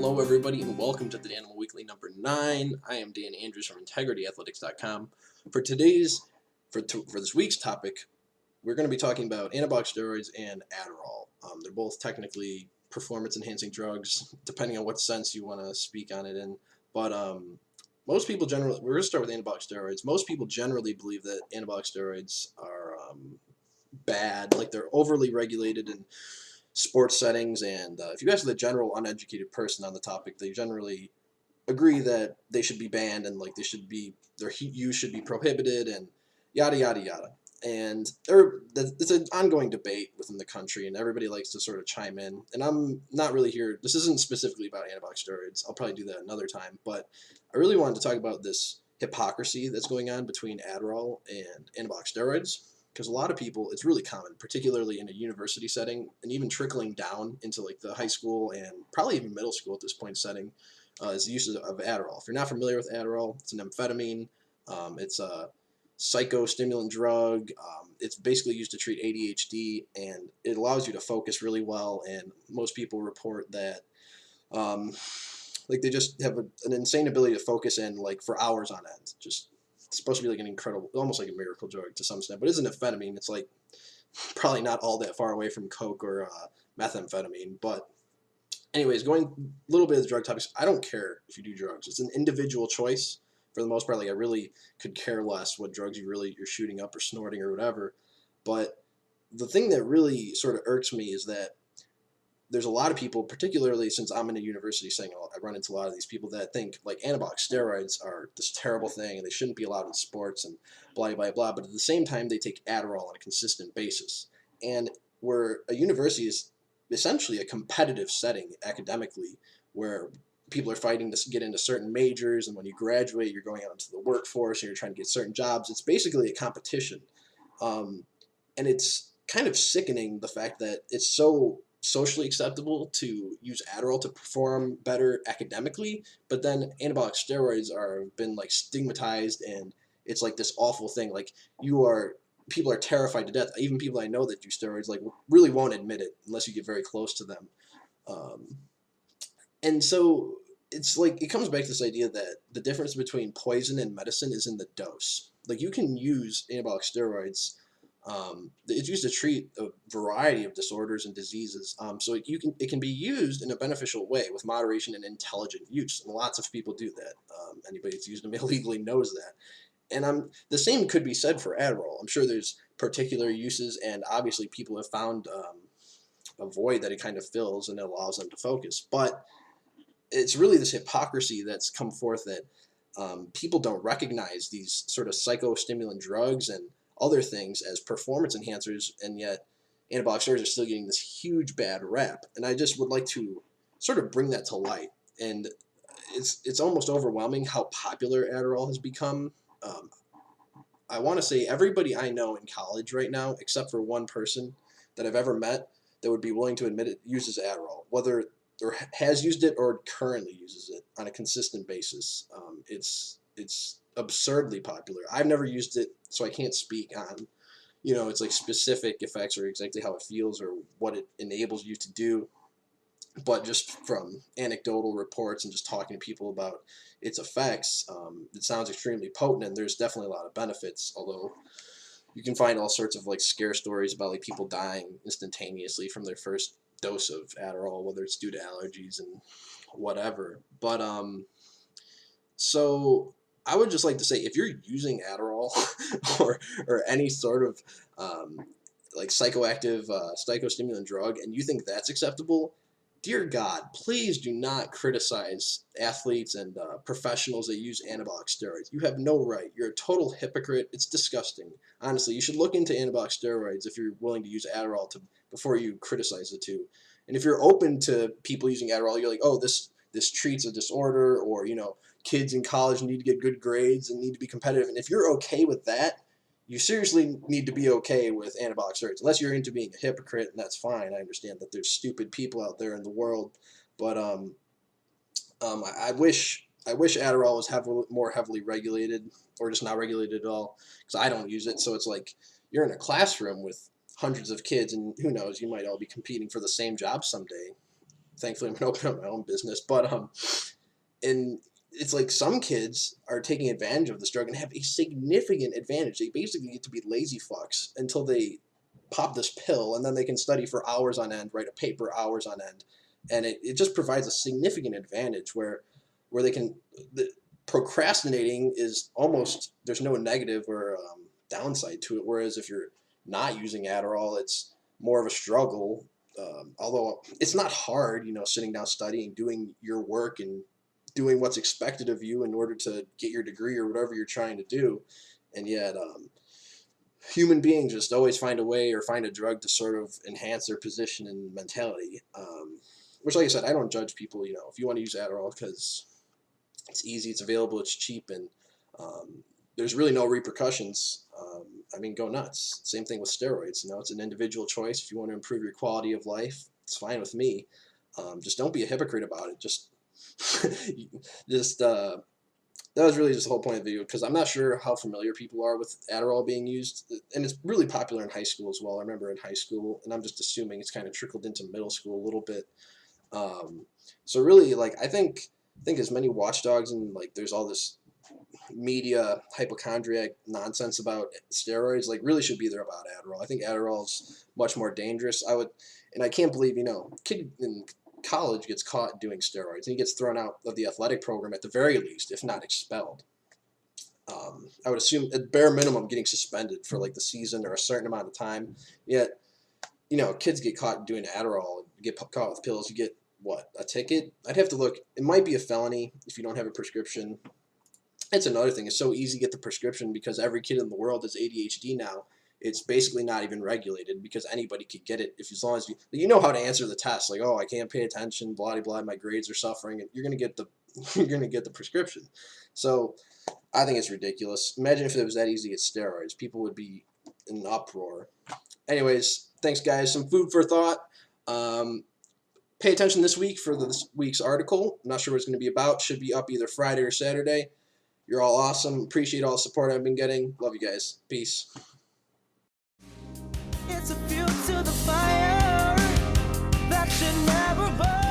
Hello, everybody, and welcome to the Danimal Weekly number 9. I am Dan Andrews from IntegrityAthletics.com. For this week's topic, we're going to be talking about anabolic steroids and Adderall. They're both technically performance-enhancing drugs, depending on what sense you want to speak on it in. But most people generally, we're going to start with anabolic steroids. Most people generally believe that anabolic steroids are bad, like they're overly regulated and sports settings, and if you ask the general uneducated person on the topic, they generally agree that they should be banned and like their use should be prohibited and yada yada yada. And it's an ongoing debate within the country, and everybody likes to sort of chime in. And I'm not really here. This isn't specifically about anabolic steroids. I'll probably do that another time. But I really wanted to talk about this hypocrisy that's going on between Adderall and anabolic steroids. Because a lot of people, it's really common, particularly in a university setting, and even trickling down into like the high school and probably even middle school at this point setting, is the use of Adderall. If you're not familiar with Adderall, it's an amphetamine. It's a psychostimulant drug. It's basically used to treat ADHD, and it allows you to focus really well. And most people report that like they just have an insane ability to focus in like for hours on end. It's supposed to be like an incredible, almost like a miracle drug to some extent, but it's an amphetamine. It's like probably not all that far away from coke or methamphetamine. But anyways, going a little bit of the drug topics, I don't care if you do drugs. It's an individual choice for the most part. Like I really could care less what drugs you're shooting up or snorting or whatever. But the thing that really sort of irks me is that there's a lot of people, particularly since I'm in a university setting, I run into a lot of these people that think like anabolic steroids are this terrible thing and they shouldn't be allowed in sports and blah, blah, blah. But at the same time, they take Adderall on a consistent basis. And where a university is essentially a competitive setting academically, where people are fighting to get into certain majors, and when you graduate, you're going out into the workforce and you're trying to get certain jobs. It's basically a competition. And it's kind of sickening, the fact that it's so socially acceptable to use Adderall to perform better academically, but then anabolic steroids are been like stigmatized, and it's like this awful thing. Like people are terrified to death. Even people I know that do steroids like really won't admit it unless you get very close to them. And so it's like it comes back to this idea that the difference between poison and medicine is in the dose. Like you can use anabolic steroids. It's used to treat a variety of disorders and diseases. So it can be used in a beneficial way with moderation and intelligent use, and lots of people do that. Anybody that's used them illegally knows that. And the same could be said for Adderall. I'm sure there's particular uses, and obviously people have found a void that it kind of fills, and it allows them to focus. But it's really this hypocrisy that's come forth that people don't recognize these sort of psychostimulant drugs and other things as performance enhancers, and yet anabolic steroids are still getting this huge bad rap. And I just would like to sort of bring that to light. And it's almost overwhelming how popular Adderall has become. I want to say everybody I know in college right now, except for one person that I've ever met that would be willing to admit it, uses Adderall, whether or has used it or currently uses it on a consistent basis. It's absurdly popular. I've never used it, so I can't speak on, it's like specific effects or exactly how it feels or what it enables you to do. But just from anecdotal reports and just talking to people about its effects, it sounds extremely potent, and there's definitely a lot of benefits, although you can find all sorts of like scare stories about like people dying instantaneously from their first dose of Adderall, whether it's due to allergies and whatever. But so I would just like to say, if you're using Adderall or any sort of like psychoactive psychostimulant drug, and you think that's acceptable, dear God, please do not criticize athletes and professionals that use anabolic steroids. You have no right. You're a total hypocrite. It's disgusting. Honestly, you should look into anabolic steroids if you're willing to use Adderall before you criticize the two. And if you're open to people using Adderall, you're like, oh, this treats a disorder, or kids in college need to get good grades and need to be competitive. And if you're okay with that, you seriously need to be okay with anabolic steroids, unless you're into being a hypocrite, and that's fine. I understand that there's stupid people out there in the world, but I wish Adderall was more heavily regulated, or just not regulated at all, because I don't use it. So it's like you're in a classroom with hundreds of kids, and who knows, you might all be competing for the same job someday. thankfully, I'm gonna open up my own business. But and it's like some kids are taking advantage of this drug and have a significant advantage. They basically get to be lazy fucks until they pop this pill, and then they can study for hours on end, write a paper hours on end, and it just provides a significant advantage where they can procrastinating is almost, there's no negative or downside to it. Whereas if you're not using Adderall, it's more of a struggle. Although it's not hard, sitting down studying, doing your work, and doing what's expected of you in order to get your degree or whatever you're trying to do. And yet, human beings just always find a way or find a drug to sort of enhance their position and mentality. Which, like I said, I don't judge people. If you want to use Adderall because it's easy, it's available, it's cheap, and there's really no repercussions. Go nuts. Same thing with steroids. It's an individual choice. If you want to improve your quality of life, it's fine with me. Just don't be a hypocrite about it. That was really just the whole point of the video, because I'm not sure how familiar people are with Adderall being used, and it's really popular in high school as well. I remember in high school, and I'm just assuming it's kind of trickled into middle school a little bit. So really, I think as many watchdogs and there's all this media hypochondriac nonsense about steroids, really should be there about Adderall. I think Adderall is much more dangerous. I can't believe, kid in college gets caught doing steroids and he gets thrown out of the athletic program at the very least, if not expelled. I would assume at bare minimum getting suspended for the season or a certain amount of time. Yet, kids get caught doing Adderall, get caught with pills, you get what, a ticket? I'd have to look. It might be a felony if you don't have a prescription. That's another thing. It's so easy to get the prescription because every kid in the world has ADHD now. It's basically not even regulated because anybody could get it as long as you know how to answer the test. I can't pay attention, blah blah. My grades are suffering, and you're gonna get the prescription. So I think it's ridiculous. Imagine if it was that easy to get steroids, people would be in an uproar. Anyways, thanks guys. Some food for thought. Pay attention this week for this week's article. I'm not sure what it's going to be about. Should be up either Friday or Saturday. You're all awesome. Appreciate all the support I've been getting. Love you guys. Peace. It's a fuel to the fire that should never burn.